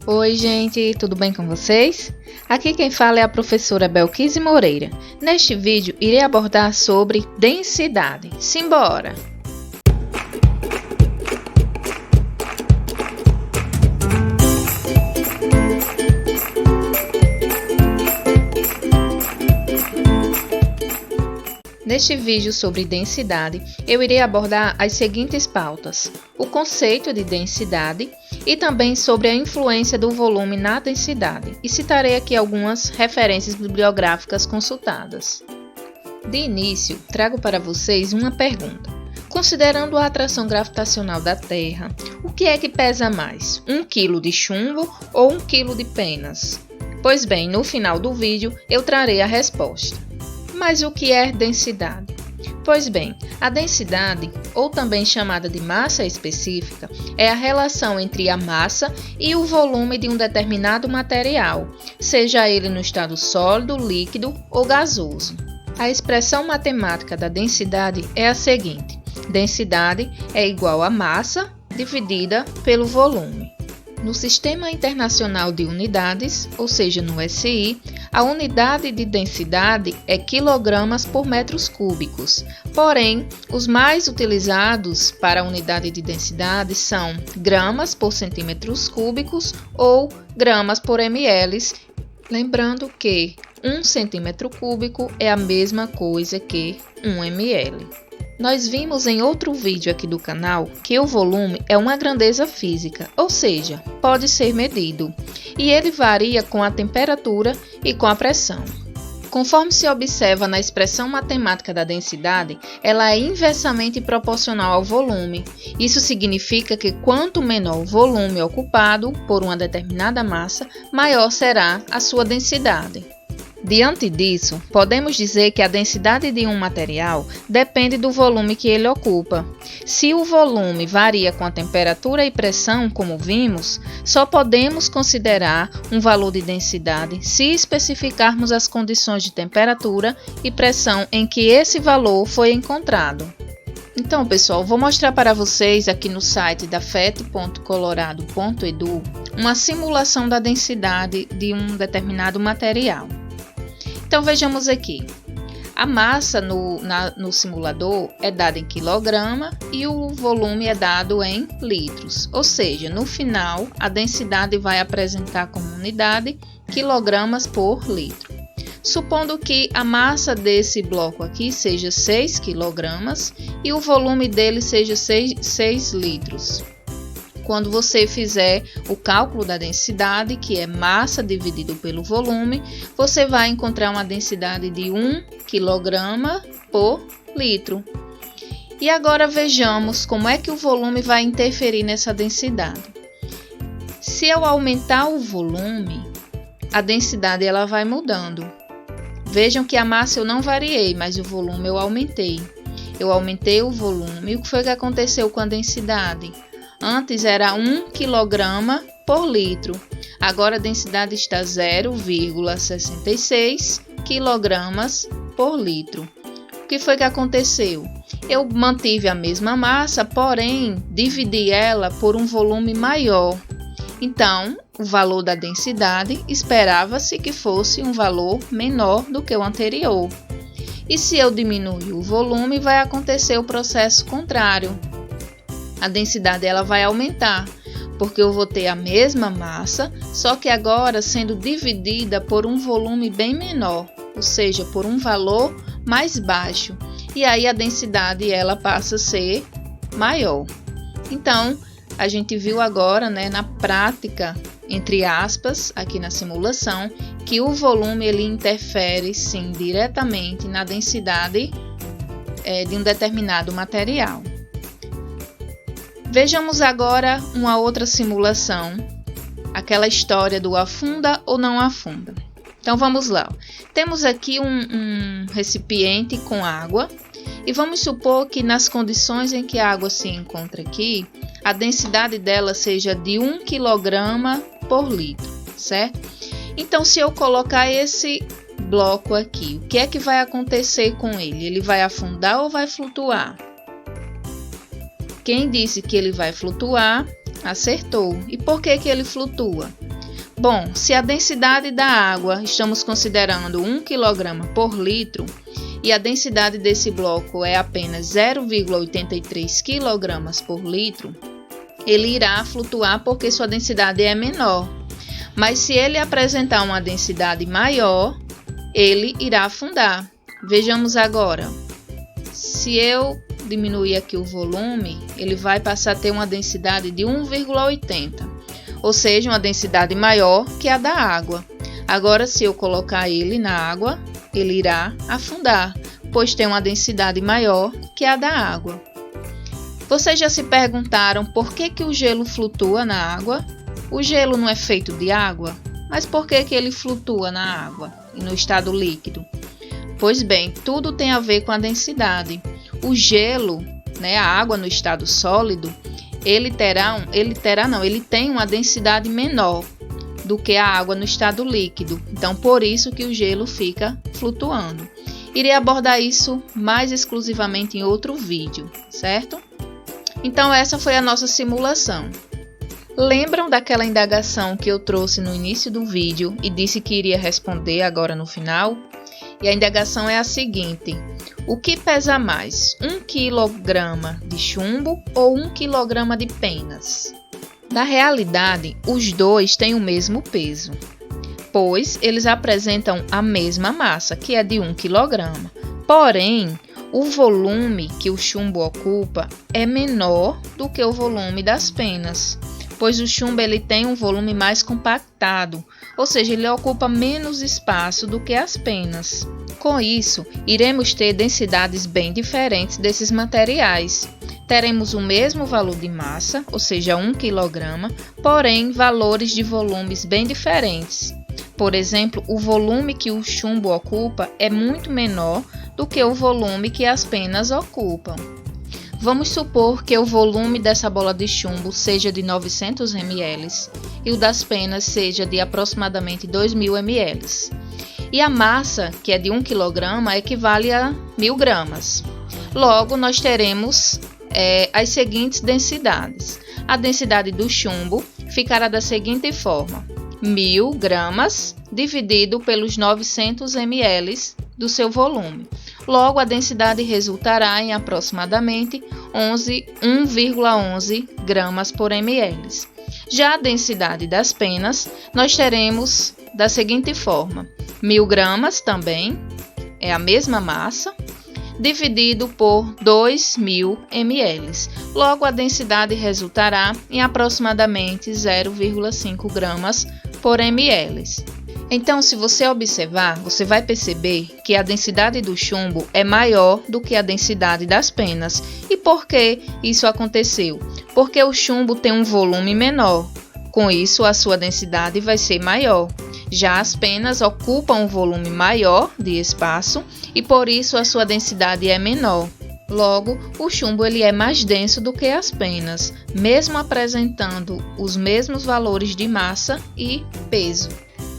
Oi, gente, tudo bem com vocês? Aqui quem fala é a professora Belkise Moreira. Neste vídeo, irei abordar sobre densidade. Simbora! Neste vídeo sobre densidade, eu irei abordar as seguintes pautas: o conceito de densidade e também sobre a influência do volume na densidade, e citarei aqui algumas referências bibliográficas consultadas. De início, trago para vocês uma pergunta. Considerando a atração gravitacional da Terra, o que é que pesa mais, 1 kg de chumbo ou 1 kg de penas? Pois bem, no final do vídeo eu trarei a resposta. Mas o que é densidade? Pois bem, a densidade, ou também chamada de massa específica, é a relação entre a massa e o volume de um determinado material, seja ele no estado sólido, líquido ou gasoso. A expressão matemática da densidade é a seguinte: densidade é igual a massa dividida pelo volume. No Sistema Internacional de Unidades, ou seja, no SI, a unidade de densidade é quilogramas por metros cúbicos. Porém, os mais utilizados para a unidade de densidade são gramas por centímetros cúbicos ou gramas por ml, lembrando que 1 centímetro cúbico é a mesma coisa que 1 ml. Nós vimos em outro vídeo aqui do canal que o volume é uma grandeza física, ou seja, pode ser medido, e ele varia com a temperatura e com a pressão. Conforme se observa na expressão matemática da densidade, ela é inversamente proporcional ao volume. Isso significa que quanto menor o volume ocupado por uma determinada massa, maior será a sua densidade. Diante disso, podemos dizer que a densidade de um material depende do volume que ele ocupa. Se o volume varia com a temperatura e pressão, como vimos, só podemos considerar um valor de densidade se especificarmos as condições de temperatura e pressão em que esse valor foi encontrado. Então, pessoal, vou mostrar para vocês aqui no site da fet.colorado.edu uma simulação da densidade de um determinado material. Então vejamos aqui, a massa no simulador é dada em quilograma e o volume é dado em litros, ou seja, no final a densidade vai apresentar como unidade quilogramas por litro. Supondo que a massa desse bloco aqui seja 6 quilogramas e o volume dele seja 6 litros. Quando você fizer o cálculo da densidade, que é massa dividido pelo volume, você vai encontrar uma densidade de 1 kg por litro. E agora vejamos como é que o volume vai interferir nessa densidade. Se eu aumentar o volume, a densidade ela vai mudando. Vejam que a massa eu não variei, mas o volume eu aumentei. Eu aumentei o volume. E o que foi que aconteceu com a densidade? Antes era 1 kg por litro, agora a densidade está 0,66 kg por litro. O que foi que aconteceu? Eu mantive a mesma massa, porém dividi ela por um volume maior. Então, o valor da densidade esperava-se que fosse um valor menor do que o anterior. E se eu diminuir o volume, vai acontecer o processo contrário. A densidade ela vai aumentar, porque eu vou ter a mesma massa, só que agora sendo dividida por um volume bem menor, ou seja, por um valor mais baixo. E aí a densidade ela passa a ser maior. Então, a gente viu agora, na prática, entre aspas, aqui na simulação, que o volume ele interfere sim diretamente na densidade de um determinado material. Vejamos agora uma outra simulação, aquela história do afunda ou não afunda. Então vamos lá. Temos aqui um recipiente com água e vamos supor que nas condições em que a água se encontra aqui, a densidade dela seja de 1 kg por litro, certo? Então se eu colocar esse bloco aqui, o que é que vai acontecer com ele? Ele vai afundar ou vai flutuar? Quem disse que ele vai flutuar, acertou. E por que ele flutua? Bom, se a densidade da água estamos considerando 1 kg por litro e a densidade desse bloco é apenas 0,83 kg por litro, ele irá flutuar porque sua densidade é menor. Mas se ele apresentar uma densidade maior, ele irá afundar. Vejamos agora. Se eu diminuir aqui o volume, ele vai passar a ter uma densidade de 1,80, ou seja, uma densidade maior que a da água. Agora, se eu colocar ele na água, ele irá afundar, pois tem uma densidade maior que a da água. Vocês já se perguntaram por que o gelo flutua na água? O gelo não é feito de água, mas por que ele flutua na água e no estado líquido? Pois bem, tudo tem a ver com a densidade. O gelo, a água no estado sólido, ele tem uma densidade menor do que a água no estado líquido. Então, por isso que o gelo fica flutuando. Irei abordar isso mais exclusivamente em outro vídeo, certo? Então, essa foi a nossa simulação. Lembram daquela indagação que eu trouxe no início do vídeo e disse que iria responder agora no final? E a indagação é a seguinte: o que pesa mais, 1 kg de chumbo ou 1 kg de penas? Na realidade, os dois têm o mesmo peso, pois eles apresentam a mesma massa, que é de 1 kg. Porém, o volume que o chumbo ocupa é menor do que o volume das penas, pois o chumbo ele tem um volume mais compactado, ou seja, ele ocupa menos espaço do que as penas. Com isso, iremos ter densidades bem diferentes desses materiais. Teremos o mesmo valor de massa, ou seja, 1 kg, porém valores de volumes bem diferentes. Por exemplo, o volume que o chumbo ocupa é muito menor do que o volume que as penas ocupam. Vamos supor que o volume dessa bola de chumbo seja de 900 ml e o das penas seja de aproximadamente 2.000 ml. E a massa, que é de 1 kg, equivale a 1.000 gramas. Logo, nós teremos as seguintes densidades. A densidade do chumbo ficará da seguinte forma: 1.000 gramas dividido pelos 900 ml do seu volume. Logo, a densidade resultará em aproximadamente 1,11 gramas por ml. Já a densidade das penas, nós teremos da seguinte forma: 1.000 gramas também, é a mesma massa, dividido por 2.000 ml. Logo, a densidade resultará em aproximadamente 0,5 gramas por ml. Então, se você observar, você vai perceber que a densidade do chumbo é maior do que a densidade das penas. E por que isso aconteceu? Porque o chumbo tem um volume menor, com isso a sua densidade vai ser maior. Já as penas ocupam um volume maior de espaço e por isso a sua densidade é menor. Logo, o chumbo ele é mais denso do que as penas, mesmo apresentando os mesmos valores de massa e peso.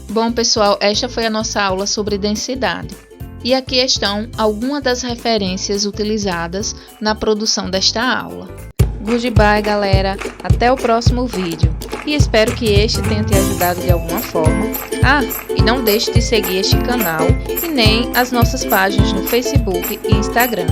Bom, pessoal, esta foi a nossa aula sobre densidade. E aqui estão algumas das referências utilizadas na produção desta aula. Goodbye, galera! Até o próximo vídeo. E espero que este tenha te ajudado de alguma forma. E não deixe de seguir este canal e nem as nossas páginas no Facebook e Instagram.